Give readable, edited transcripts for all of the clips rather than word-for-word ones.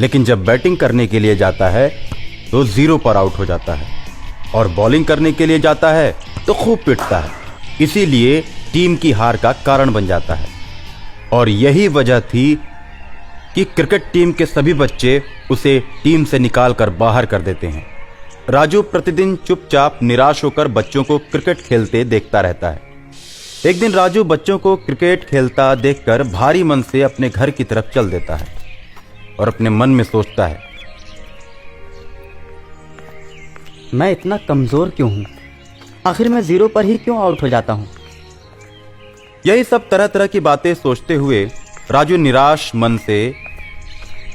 लेकिन जब बैटिंग करने के लिए जाता है तो 0 पर आउट हो जाता है और बॉलिंग करने के लिए जाता है तो खूब पिटता है। इसीलिए टीम की हार का कारण बन जाता है और यही वजह थी कि क्रिकेट टीम के सभी बच्चे उसे टीम से निकालकर बाहर कर देते हैं। राजू प्रतिदिन चुपचाप निराश होकर बच्चों को क्रिकेट खेलते देखता रहता है। एक दिन राजू बच्चों को क्रिकेट खेलता देखकर भारी मन से अपने घर की तरफ चल देता है और अपने मन में सोचता है, मैं इतना कमजोर क्यों हूं? आखिर मैं 0 पर ही क्यों आउट हो जाता हूं? यही सब तरह तरह की बातें सोचते हुए राजू निराश मन से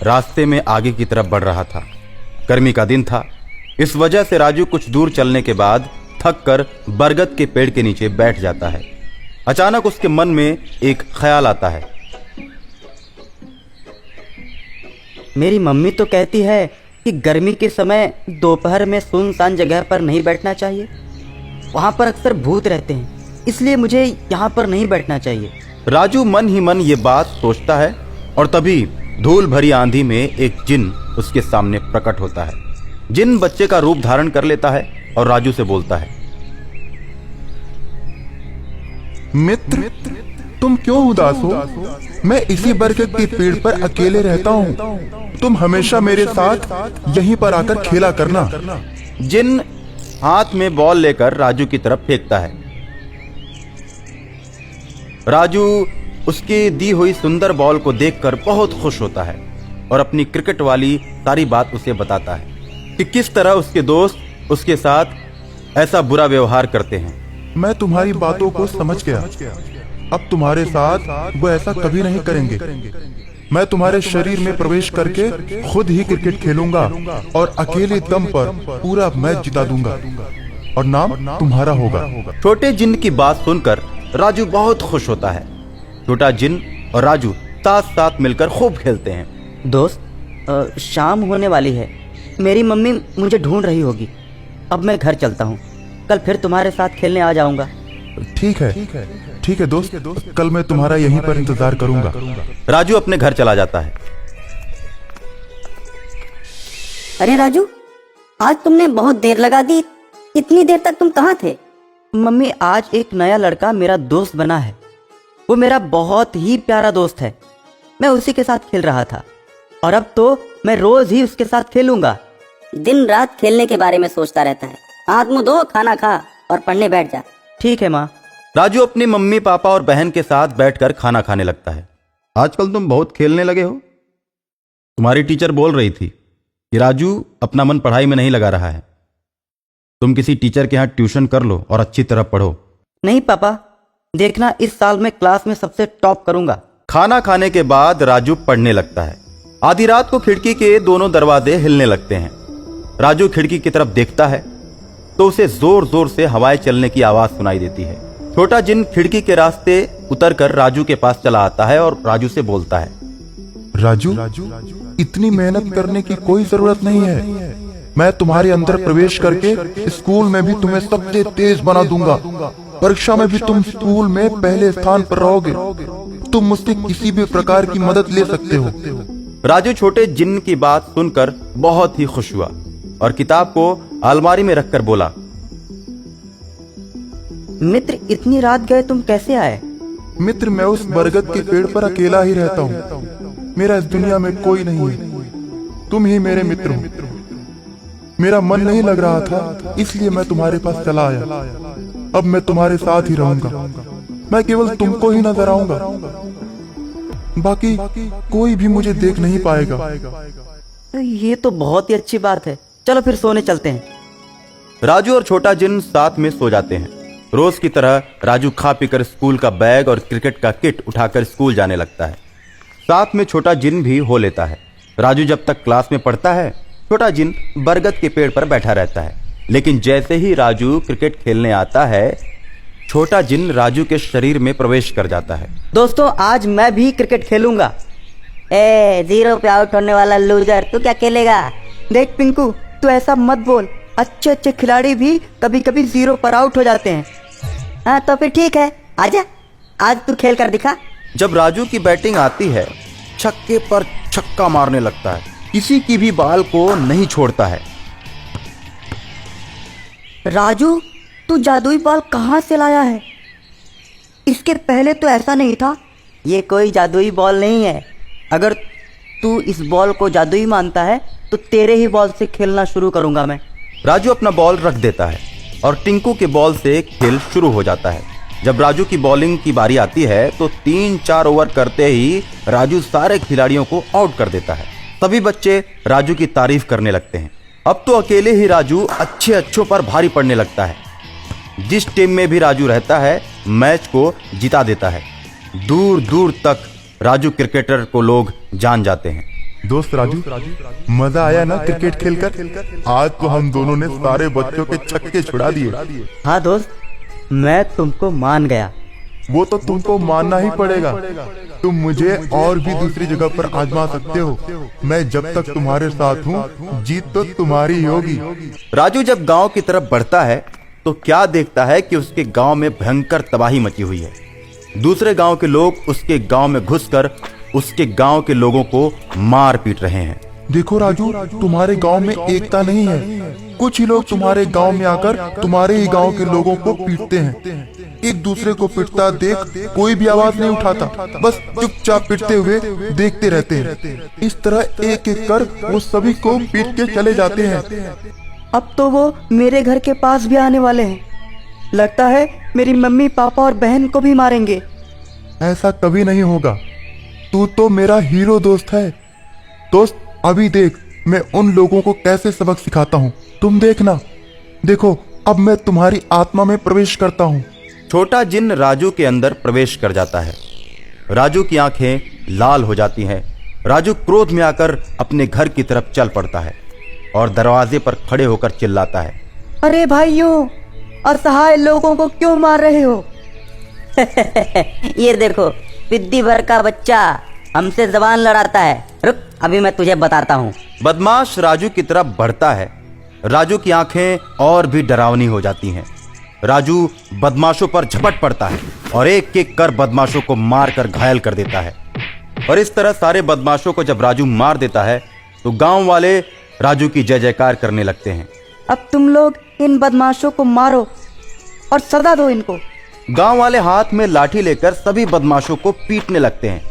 रास्ते में आगे की तरफ बढ़ रहा था। गर्मी का दिन था, इस वजह से राजू कुछ दूर चलने के बाद थक कर बरगद के पेड़ के नीचे बैठ जाता है। अचानक उसके मन में एक ख्याल आता है। मेरी मम्मी तो कहती है कि गर्मी के समय दोपहर में सुनसान जगह पर नहीं बैठना चाहिए। वहां पर अक्सर भूत रहते हैं, इसलिए मुझे यहाँ पर नहीं बैठना चाहिए। राजू मन ही मन ये बात सोचता है और तभी धूल भरी आंधी में एक जिन उसके सामने प्रकट होता है। जिन बच्चे का रूप धारण कर लेता है और राजू से बोलता है, मित्र, तुम क्यों उदास हो? मैं इसी बरगद के पेड़ पर अकेले रहता हूँ। तुम हमेशा मेरे साथ यहीं पर आकर खेला करना। जिन हाथ में बॉल लेकर राजू की तरफ फेंकता है। राजू उसकी दी हुई सुंदर बॉल को देखकर बहुत खुश होता है और अपनी क्रिकेट वाली सारी बात उसे बताता है कि किस तरह उसके दोस्त उसके साथ ऐसा बुरा व्यवहार करते हैं। मैं तुम्हारी बातों को समझ गया। अब तुम्हारे साथ वो ऐसा कभी नहीं करेंगे। मैं तुम्हारे शरीर में प्रवेश करके खुद ही क्रिकेट खेलूंगा और अकेले दम पर पूरा मैच जिता दूंगा और नाम तुम्हारा होगा। छोटे जिन की बात सुनकर राजू बहुत खुश होता है। छोटा जिन और राजू साथ साथ मिलकर खूब खेलते हैं। दोस्त, शाम होने वाली है। मेरी मम्मी मुझे ढूंढ रही होगी। अब मैं घर चलता हूँ। कल फिर तुम्हारे साथ खेलने आ जाऊंगा। ठीक है दोस्त, कल मैं तुम्हारा यहीं पर इंतजार करूंगा। राजू अपने घर चला जाता है। अरे राजू, आज तुमने बहुत देर लगा दी। इतनी देर तक तुम कहाँ थे? मम्मी, आज एक नया लड़का मेरा दोस्त बना है। वो मेरा बहुत ही प्यारा दोस्त है। मैं उसी के साथ खेल रहा था और अब तो मैं रोज ही उसके साथ खेलूंगा। दिन रात खेलने के बारे में सोचता रहता है। हाथ मुंह धो, खाना खा और पढ़ने बैठ जा। ठीक है माँ। राजू अपनी मम्मी पापा और बहन के साथ बैठकर खाना खाने लगता है। आजकल तुम बहुत खेलने लगे हो। तुम्हारी टीचर बोल रही थी कि राजू अपना मन पढ़ाई में नहीं लगा रहा है। तुम किसी टीचर के यहाँ ट्यूशन कर लो और अच्छी तरह पढ़ो। नहीं पापा, देखना इस साल मैं क्लास में सबसे टॉप करूंगा। खाना खाने के बाद राजू पढ़ने लगता है। आधी रात को खिड़की के दोनों दरवाजे हिलने लगते हैं। राजू खिड़की की तरफ देखता है तो उसे जोर जोर से हवाएं चलने की आवाज सुनाई देती है। छोटा जिन खिड़की के रास्ते उतरकर राजू के पास चला आता है और राजू से बोलता है, राजू, इतनी मेहनत करने की कोई जरूरत नहीं है। मैं तुम्हारे अंदर प्रवेश करके स्कूल में भी तुम्हें सबसे तेज बना दूंगा। परीक्षा में भी तुम स्कूल में पहले स्थान पर रहोगे। तुम मुझसे किसी भी प्रकार की मदद ले सकते हो। राजू छोटे जिन की बात सुनकर बहुत ही खुश हुआ और किताब को अलमारी में रखकर बोला, मित्र, इतनी रात गए तुम कैसे आए? मित्र, मैं उस बरगद के पेड़ पर अकेला ही रहता हूँ। मेरा इस दुनिया में कोई नहीं है। तुम ही मेरे मित्र हो। मेरा मन नहीं लग रहा था, इसलिए मैं तुम्हारे पास चला आया। अब मैं तुम्हारे साथ ही रहूंगा। मैं केवल तुमको ही नजर आऊंगा। बाकी कोई भी मुझे देख नहीं पाएगा। ये तो बहुत ही अच्छी बात है। चलो फिर सोने चलते हैं। राजू और छोटा जिन साथ में सो जाते हैं। रोज की तरह राजू खा पीकर स्कूल का बैग और क्रिकेट का किट उठाकर स्कूल जाने लगता है। साथ में छोटा जिन भी हो लेता है। राजू जब तक क्लास में पढ़ता है, छोटा जिन बरगद के पेड़ पर बैठा रहता है। लेकिन जैसे ही राजू क्रिकेट खेलने आता है, छोटा जिन राजू के शरीर में प्रवेश कर जाता है। दोस्तों, आज मैं भी क्रिकेट खेलूंगा। 0 पे आउट होने वाला लूजर, तू क्या खेलेगा? देख पिंकू, तू ऐसा मत बोल। अच्छे अच्छे खिलाड़ी भी कभी कभी 0 पर आउट हो जाते हैं। हाँ तो फिर ठीक है, आजा, आज तू खेल कर दिखा। जब राजू की बैटिंग आती है, छक्के पर छक्का मारने लगता है किसी की भी बाल को नहीं छोड़ता है। राजू, तू जादुई बॉल कहाँ से लाया है? इसके पहले तो ऐसा नहीं था। ये कोई जादुई बॉल नहीं है। अगर तू इस बॉल को जादुई मानता है तो तेरे ही बॉल से खेलना शुरू करूंगा मैं। राजू अपना बॉल रख देता है और टिंकू के बॉल से खेल शुरू हो जाता है। जब राजू की बॉलिंग की बारी आती है तो 3-4 ओवर करते ही राजू सारे खिलाड़ियों को आउट कर देता है। सभी बच्चे राजू की तारीफ करने लगते हैं। अब तो अकेले ही राजू अच्छों पर भारी पड़ने लगता है। जिस टीम में भी राजू रहता है मैच को जिता देता है। दूर दूर तक राजू क्रिकेटर को लोग जान जाते हैं। दोस्त राजू, मजा आया ना क्रिकेट खेलकर? आज तो हम दोनों ने सारे बच्चों के छक्के छुड़ा दिए। हाँ दोस्त, मैं तुमको मान गया। वो तो तुमको मानना ही पड़ेगा। तुम मुझे और भी दूसरी जगह पर आजमा सकते हो। मैं जब तक तुम्हारे साथ हूँ, जीत तो तुम्हारी ही होगी। राजू जब गांव की तरफ बढ़ता है तो क्या देखता है कि उसके गांव में भयंकर तबाही मची हुई है। दूसरे गांव के लोग उसके गांव में घुसकर उसके गांव के लोगों को मार पीट रहे हैं। देखो राजू, तुम्हारे गांव में एकता नहीं है। कुछ ही लोग तुम्हारे गांव में आकर तुम्हारे ही गांव के लोगों को पीटते हैं। एक दूसरे को पीटता देख कोई भी आवाज नहीं उठाता, बस चुपचाप पीटते हुए देखते रहते हैं। इस तरह एक एक कर वो सभी को पीट के चले जाते हैं। अब तो वो मेरे घर के पास भी आने वाले हैं। लगता है मेरी मम्मी, पापा और बहन को भी मारेंगे। ऐसा कभी नहीं होगा। तू तो मेरा हीरो दोस्त है। दोस्त, अभी देख मैं उन लोगों को कैसे सबक सिखाता हूँ। तुम देखना। देखो, अब मैं तुम्हारी आत्मा में प्रवेश करता हूँ। छोटा जिन्न राजू के अंदर प्रवेश कर जाता है। राजू की आंखें लाल हो जाती हैं। राजू क्रोध में आकर अपने घर की तरफ चल पड़ता है और दरवाजे पर खड़े होकर चिल्लाता है, अरे भाइयों, असहाय लोगों को क्यों मार रहे हो? ये देखो, पिद्दी भर का बच्चा हमसे जबान लड़ाता है। रुक, अभी मैं तुझे बताता हूँ। बदमाश राजू की तरफ बढ़ता है। राजू की आंखें और भी डरावनी हो जाती हैं। राजू बदमाशों पर झपट पड़ता है और एक एक कर बदमाशों को मार कर घायल कर देता है। और इस तरह सारे बदमाशों को जब राजू मार देता है तो गांव वाले राजू की जय जयकार करने लगते हैं। अब तुम लोग इन बदमाशों को मारो और सजा दो इनको। गांव वाले हाथ में लाठी लेकर सभी बदमाशों को पीटने लगते हैं।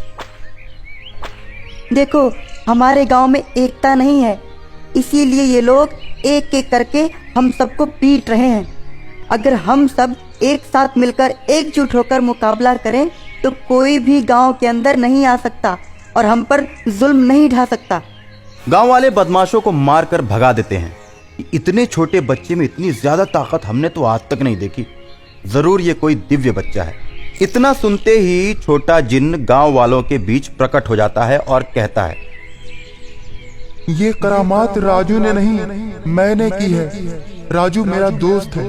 देखो, हमारे गांव में एकता नहीं है, इसीलिए ये लोग एक एक करके हम सबको पीट रहे हैं। अगर हम सब एक साथ मिलकर एकजुट होकर मुकाबला करें तो कोई भी गांव के अंदर नहीं आ सकता और हम पर जुल्म नहीं ढा सकता। गांव वाले बदमाशों को मारकर भगा देते हैं। इतने छोटे बच्चे में इतनी ज्यादा ताकत हमने तो आज तक नहीं देखी। जरूर ये कोई दिव्य बच्चा है। इतना सुनते ही छोटा जिन्न गांव वालों के बीच प्रकट हो जाता है और कहता है, ये करामात राजू ने नहीं, मैंने की है। राजू मेरा दोस्त है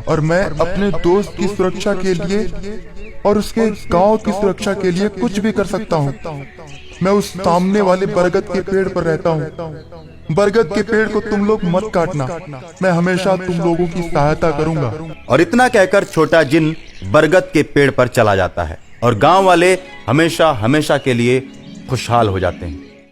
और मैं अपने दोस्त की सुरक्षा के लिए और उसके गांव की सुरक्षा के लिए कुछ भी कर सकता हूँ। मैं उस सामने वाले बरगद के पेड़ पर रहता हूँ। बरगद के पेड़ को तुम लोग मत काटना। मैं हमेशा तुम लोगों की सहायता करूंगा। और इतना कहकर छोटा जिन्न बरगद के पेड़ पर चला जाता है और गांव वाले हमेशा हमेशा के लिए खुशहाल हो जाते हैं।